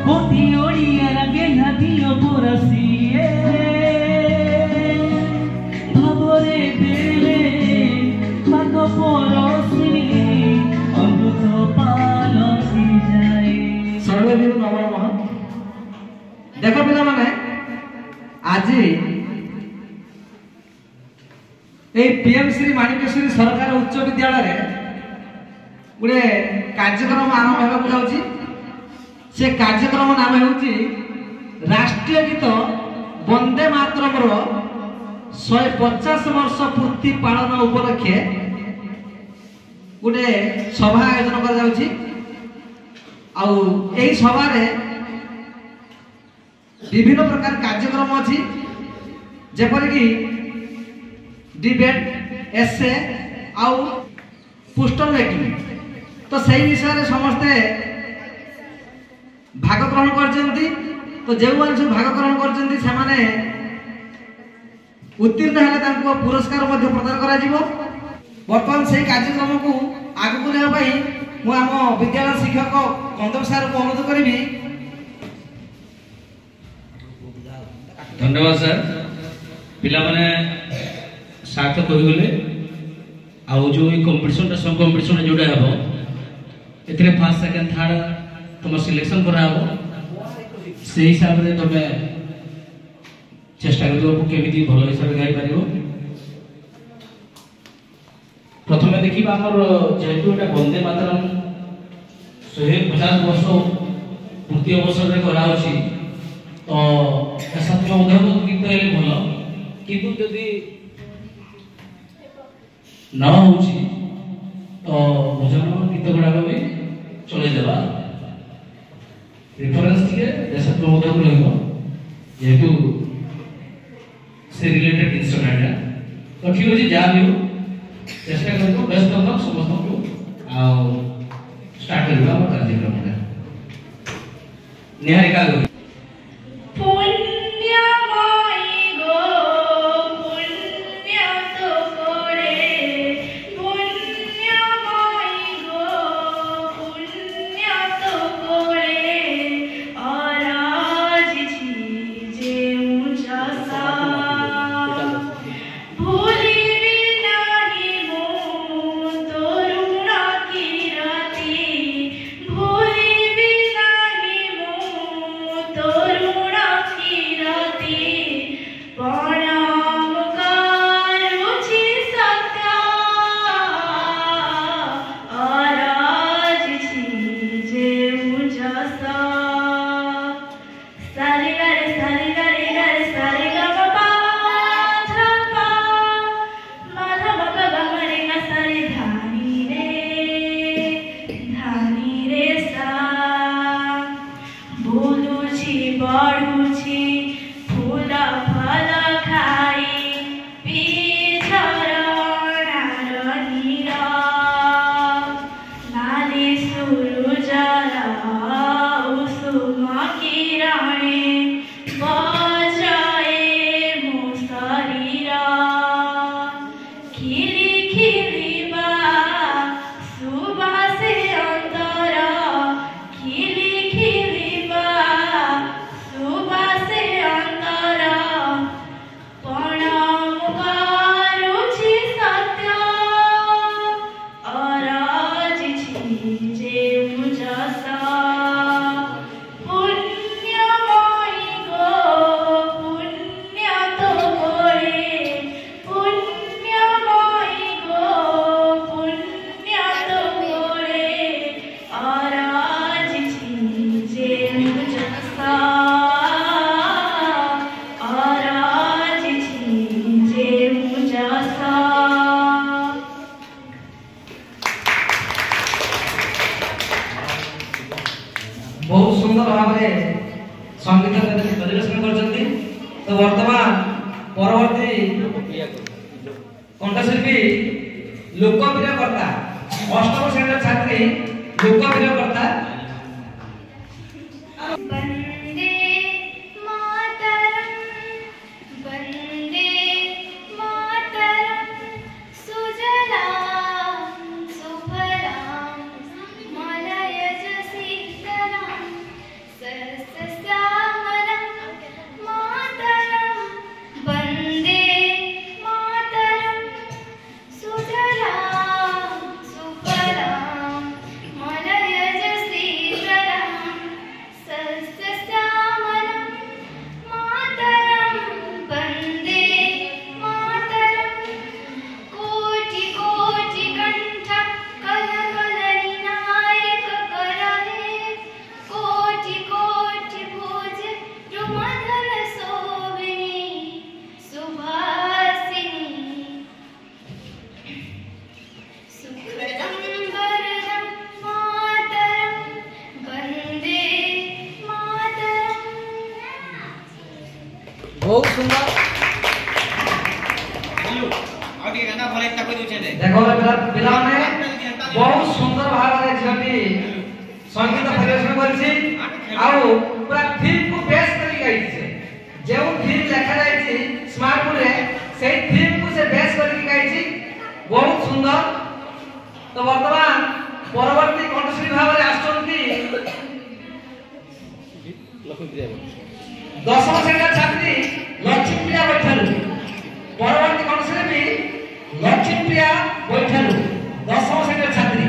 गोटी ओड़िया लगे नदियों पुरसिए भावरे देवे पाग परोसी अमृत पालसी जाए। सर्ववीर नमः महा देखो पिला माने आज पीएम श्री माणिकेश्वरी सरकार उच्च विद्यालय गोटे कार्यक्रम आरंभ होगा जाऊँगी। से कार्यक्रम नाम हूँ राष्ट्रीय गीत वंदे मातरम 150 वर्ष पूर्ति पालन उपलक्षे गोटे सभा आयोजन कर सभा विभिन्न प्रकार कार्यक्रम अच्छी जेपरिक डिबेट एसे आउ पोस्टर मेकिंग तो सही विषय में समस्ते भाग ग्रहण कर तो जो मैंने सब भाग ग्रहण कर उत्तीर्ण हेले पुरस्कार प्रदान करा बर्तमान से कार्यक्रम को आगू नापी मुझे आम विद्यालय शिक्षक कंदर सार को अनुरोध करी। धन्यवाद सर पिला माने साथ कहीगले आउ जो कंपटीशन सॉन्ग कंपटीशन जोड़ा हम ए फर्स्ट सेकंड थर्ड तुम सिलेक्शन करा से हिसाब से तुम चेष्टा करमी भल हिसाब से गाई पार। प्रथम देखा आमर जेहेतु एटा वंदे मातरम 150 वर्ष पूर्ति अवसर में कराची तो देशात्मक गीत भल किंतु जदि न हो तो भजन गीत गुड़ाक भी चलईदेवा रेफरेंस टे देशात्मक जेहेतु से रिलेटेड जिनसा तो ठीक अच्छे जहाँ भी हो चेष्टा कर बेस्ट ऑफ लक समस्त को स्टार्ट करवा कार्यक्रम निहारिका बहुत सुंदर भाव में संगीत परिवेशन करछंती। तो वर्तमान परवर्ती कंठशिल्पी लोकप्रिय कर्ता अष्टम श्रेणी छात्री लोकप्रिय कर्ता says बहुत सुंदर देखो पिला बहुत सुंदर भाव में झटी संगीत परिवेशन करछि आउ पूरा थीम को बेस करी गई छे जे थीम लिखा जाय छी स्मार्ट बोर्ड रे से थीम को से बेस करी गई छी बहुत सुंदर। तो वर्तमान परवर्ती कंठश्री भाव में आछंती दशम श्रेणी छात्री लक्ष्मीप्रिया बैठालु परवर्ती कंठश्री भी लक्ष्मीप्रिया बैठालु दशम श्रेणी छात्री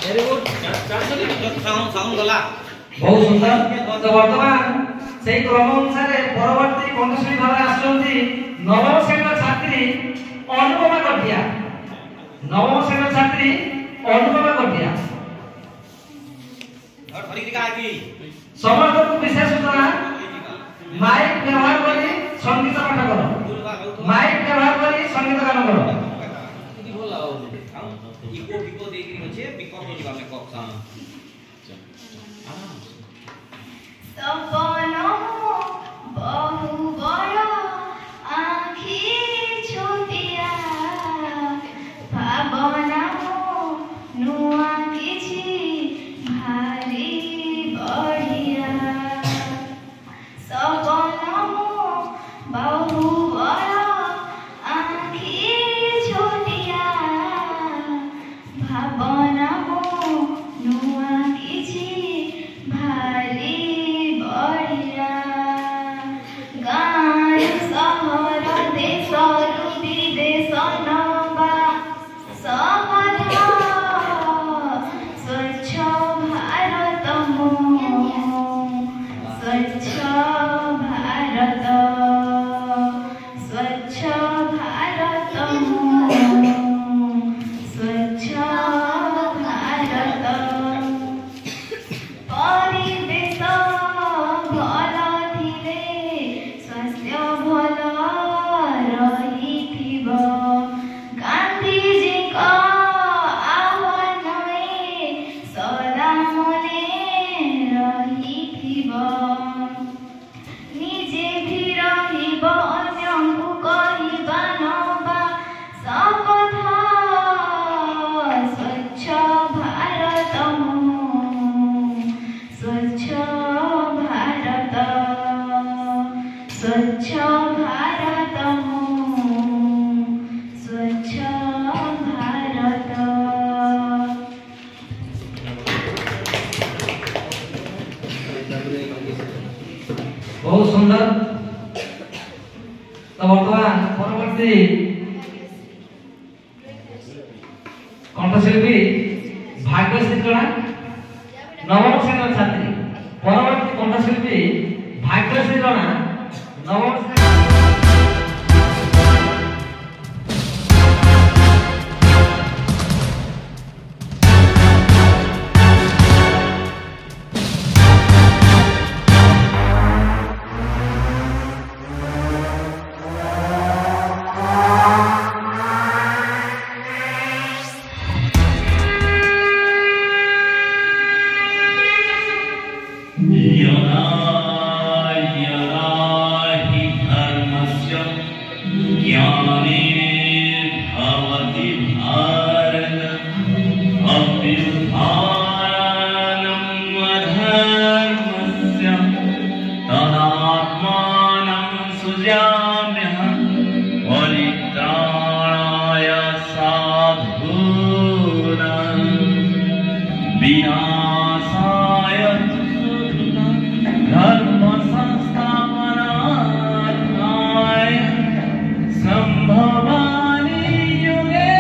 वेरी गुड साउंड गला बहुत सुंदर। तो वर्तमान से क्रम अनुसार परवर्ती कंठश्री भाव आछंती नवम श्रेणी छात्री अनुपमा कटिया नवम श्रेणी छात्री अनुपमा कटिया और धरिक का की समस्त को विशेष सूचना माइक व्यवहार करी संगीत पाठ करो माइक व्यवहार करी संगीत गान करो इको बिको देकरी होछे बिको हो जिबा में कप सा सपना बहु बड़ा आँखी छोटिया भावना नुआ किछि भारी बढ़िया सपना बहु बड़ा आँखी छोटिया भावना नुआ किछि भारी बढ़िया गाय सहर देश विदेश नवा समधा स्वच्छ भारत स्वच्छ भारत स्वच्छ भारत स्वच्छ भारत परिवेश भल थिले स्वास्थ्य भल रहिथिब गांधीजीक आह्वान सदा मने रहिथिब निजे भी रहिब अन्यଙ୍କୁ କହିବା नवा शपथ स्वच्छ भारत स्वच्छ भारत स्वच्छ भारत स्वच्छ भारत बहुत सुंदर। तो वर्तमान परवर्ती कंठशिल्पी भाग्यश्री जणा नवम श्रेणी छात्री परवर्ती कंठशिल्पी भाग्यश्री जणा नवम श्रेणी यदा यदा हि धर्मस्य ग्लानिर्भवति भारत अभ्युत्थानम् अधर्मस्य तदात्मानं सृजाम्यहम् परित्राणाय साधूनां विनाशाय धर्म संस्थापनार्थाय संभवामि युगे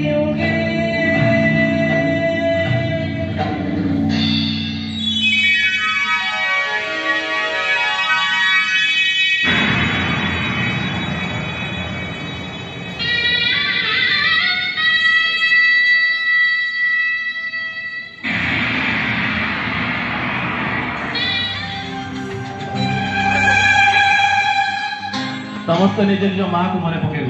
युगे। समस्त निज निज माँ को मन पकेब।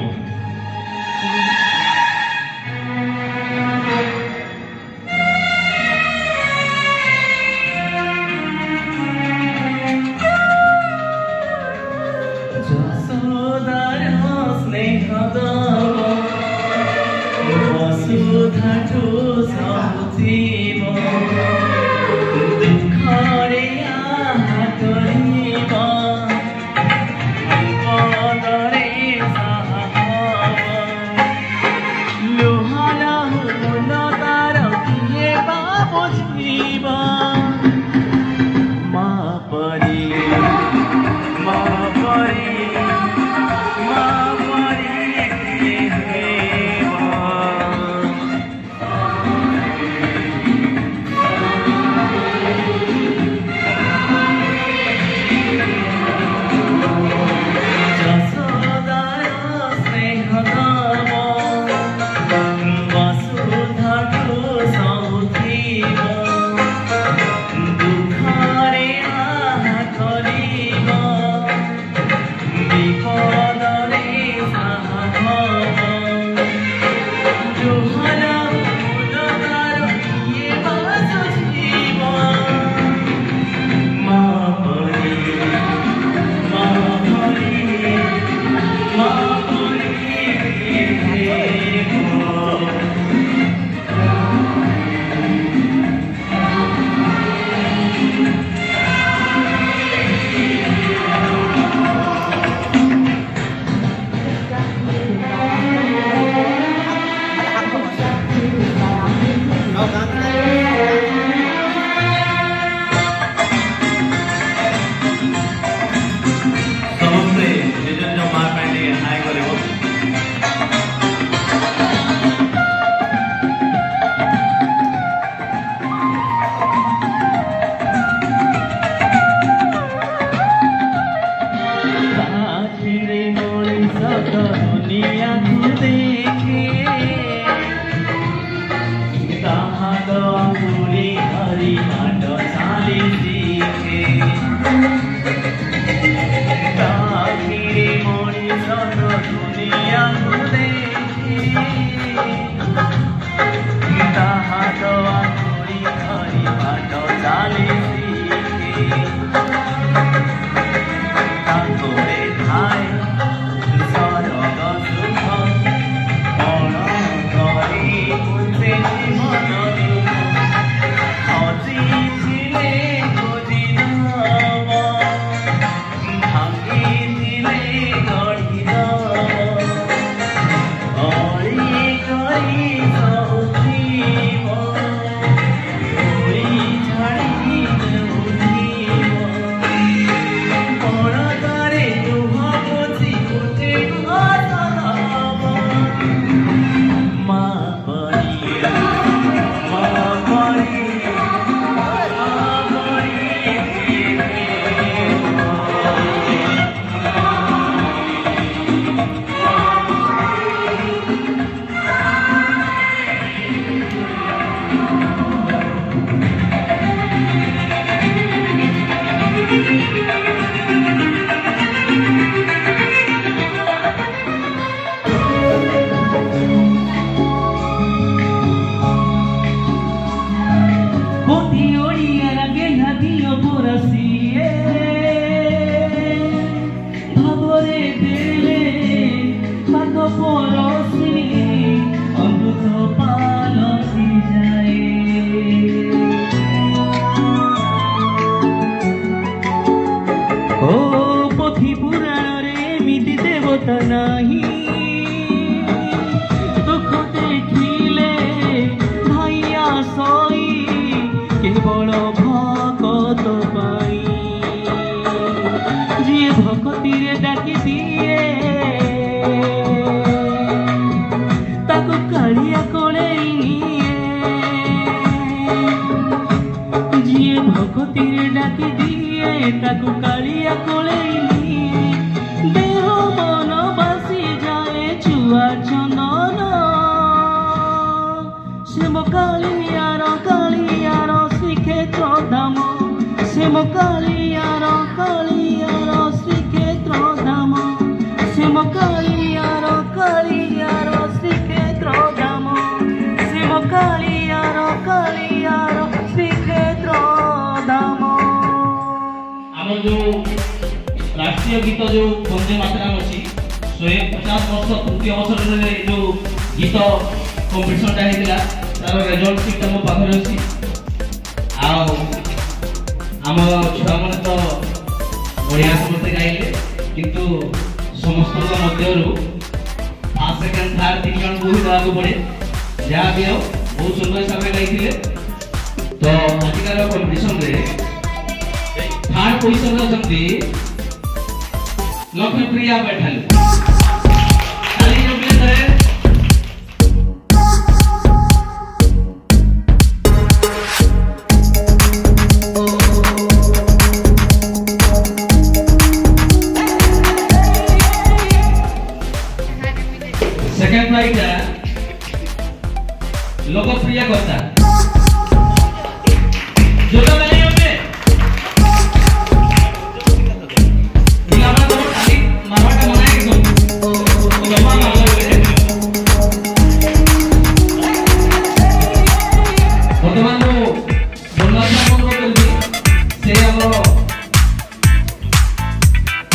যশোদার স্নেহ বসুধাঠু সবুজিব দুঃখরে আহা করিব পদরে সাহাব লোহালা হুন তার কিয়ে বা বুঝিব মা পরি মা পরি মা পরি হেবা। যশোদার স্নেহ দাব বসুধাঠু সবুজিব দুঃখরে আহা दिए ताकू कालिया कोलेइली देह मन बासी जाए छुआ चंदन से मो कालियार श्रीक्षेत्र धाम से मो कालियार श्रीक्षेत्र धाम से मो कालियार श्रीक्षेत्र धाम से मो कालियार श्रीक्षेत्र धाम। आम जो राष्ट्रीय गीत जो वंदे मातरम अच्छी 150 वर्ष तृतीय अवसर जो गीत कंपिटिशन होता तार रिजल्ट सीट मो पाखे अच्छी आम छुआ मैंने तो बढ़िया समस्त गाइले किंतु समस्त मध्य फर्स्ट सेकेंड थर्ड 3 जन को ही देवाक पड़े जहाँ भी हो बहुत सुंदर हिसाब से गाई तो आजिकार कंपिटिशन रे थर्ड पोजिशन अच्छी लक्ष्मीप्रिया बैठाली सेकंड प्राइज है लोकप्रिय कर्ता जोड़ा वाले पे इलावा तो खाली मारवाटा बनाए तो जमा मार ले वर्तमान जो बोलना मंत्र करबी से हमरो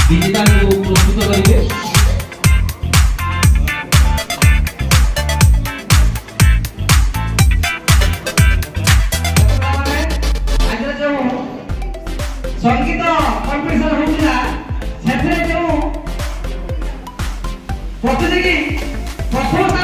विजेता को प्रस्तुत करिवे। संगीत कंपिटिशन होता से जो प्रतियोगी प्रथम